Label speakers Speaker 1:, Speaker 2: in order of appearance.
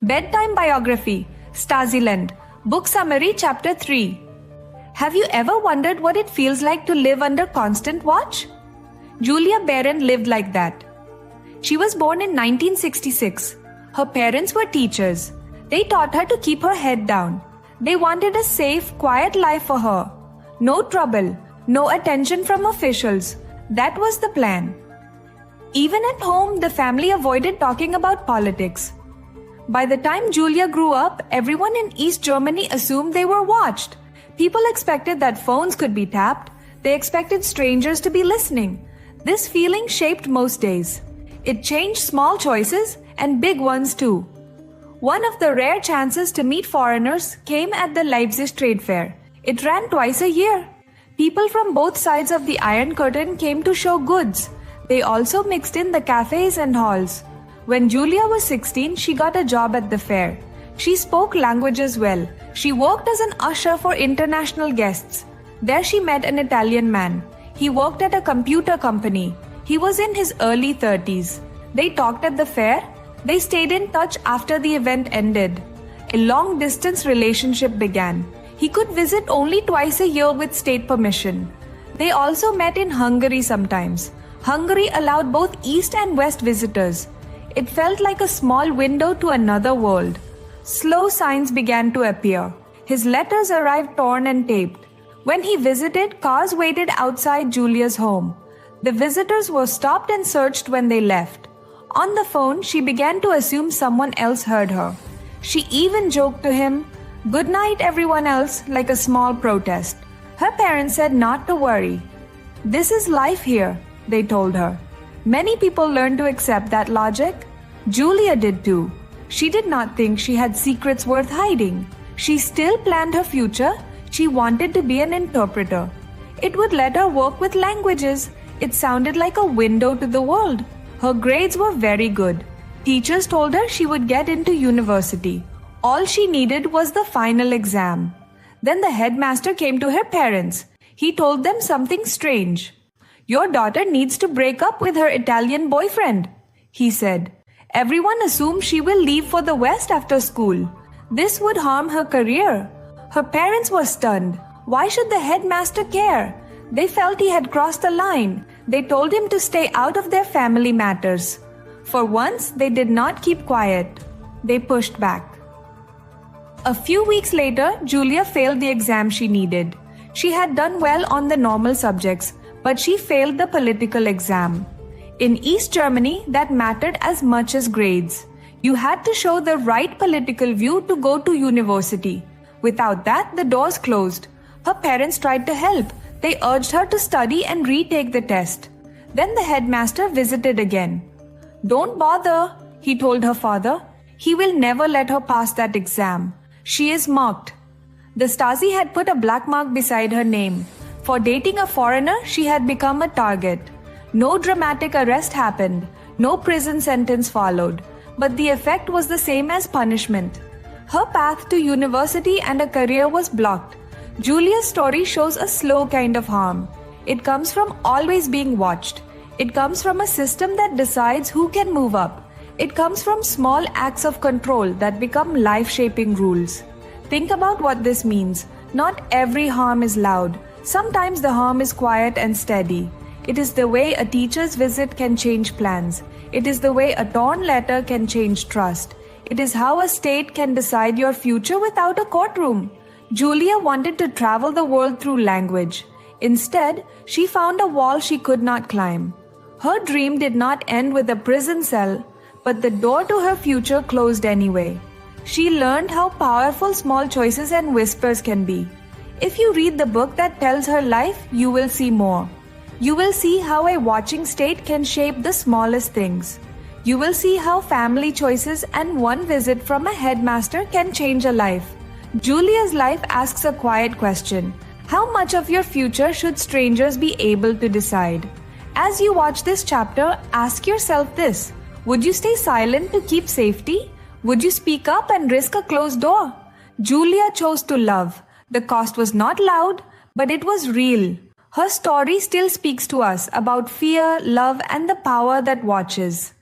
Speaker 1: Bedtime Biography, Stasiland, Book Summary Chapter 3. Have you ever wondered what it feels like to live under constant watch? Julia Barron lived like that. She was born in 1966. Her parents were teachers. They taught her to keep her head down. They wanted a safe, quiet life for her. No trouble, no attention from officials. That was the plan. Even at home, the family avoided talking about politics. By the time Julia grew up, everyone in East Germany assumed they were watched. People expected that phones could be tapped. They expected strangers to be listening. This feeling shaped most days. It changed small choices and big ones too. One of the rare chances to meet foreigners came at the Leipzig Trade Fair. It ran twice a year. People from both sides of the Iron Curtain came to show goods. They also mixed in the cafes and halls. When Julia was 16, she got a job at the fair. She spoke languages well. She worked as an usher for international guests. There she met an Italian man. He worked at a computer company. He was in his early 30s. They talked at the fair. They stayed in touch after the event ended. A long-distance relationship began. He could visit only twice a year with state permission. They also met in Hungary sometimes. Hungary allowed both East and West visitors. It felt like a small window to another world. Slow signs began to appear. His letters arrived torn and taped. When he visited, cars waited outside Julia's home. The visitors were stopped and searched when they left. On the phone, she began to assume someone else heard her. She even joked to him, "Good night, everyone else," like a small protest. Her parents said not to worry. "This is life here," they told her. Many people learned to accept that logic. Julia did too. She did not think she had secrets worth hiding. She still planned her future. She wanted to be an interpreter. It would let her work with languages. It sounded like a window to the world. Her grades were very good. Teachers told her she would get into university. All she needed was the final exam. Then the headmaster came to her parents. He told them something strange. "Your daughter needs to break up with her Italian boyfriend," he said. "Everyone assumes she will leave for the West after school. This would harm her career." Her parents were stunned. Why should the headmaster care? They felt he had crossed the line. They told him to stay out of their family matters. For once, they did not keep quiet. They pushed back. A few weeks later, Julia failed the exam she needed. She had done well on the normal subjects, but she failed the political exam. In East Germany, that mattered as much as grades. You had to show the right political view to go to university. Without that, the doors closed. Her parents tried to help. They urged her to study and retake the test. Then the headmaster visited again. "Don't bother," he told her father. "He will never let her pass that exam. She is marked." The Stasi had put a black mark beside her name. For dating a foreigner, she had become a target. No dramatic arrest happened. No prison sentence followed. But the effect was the same as punishment. Her path to university and a career was blocked. Julia's story shows a slow kind of harm. It comes from always being watched. It comes from a system that decides who can move up. It comes from small acts of control that become life-shaping rules. Think about what this means. Not every harm is loud. Sometimes the harm is quiet and steady. It is the way a teacher's visit can change plans. It is the way a torn letter can change trust. It is how a state can decide your future without a courtroom. Julia wanted to travel the world through language. Instead, she found a wall she could not climb. Her dream did not end with a prison cell, but the door to her future closed anyway. She learned how powerful small choices and whispers can be. If you read the book that tells her life, you will see more. You will see how a watching state can shape the smallest things. You will see how family choices and one visit from a headmaster can change a life. Julia's life asks a quiet question. How much of your future should strangers be able to decide? As you watch this chapter, ask yourself this. Would you stay silent to keep safety? Would you speak up and risk a closed door? Julia chose to love. The cost was not loud, but it was real. Her story still speaks to us about fear, love, and the power that watches.